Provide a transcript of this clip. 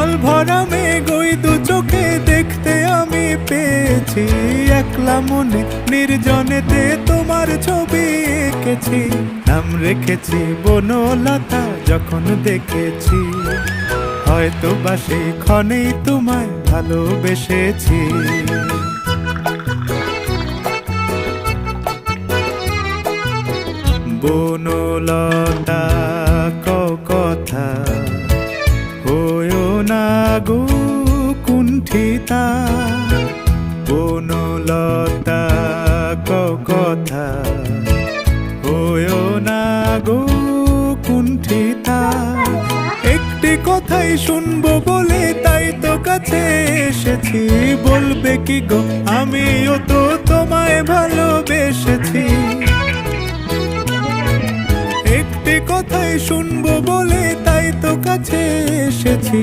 জল ভরা মেঘ ওই দু চোখে দেখতে আমি পেয়েছি। একলা মনে নির্জনেতে তোমার ছবি এঁকেছি। নাম রেখেছি বনলতা যখন দেখেছি, হয়তো বা সেই ক্ষণেই তোমায় ভালোবেসেছি। বনলতা কথা হয়ো না গো কুণ্ঠিতা। বনলতা কথা হয়ো না গো কুণ্ঠিতা। একটি কথাই শুনবো বলে তাই তো কাছে এসেছি। বলবে কি গো আমিও তো তোমায় ভালোবেসেছি। একটি কথাই শুনবো বলে তাই তো কাছে এসেছি।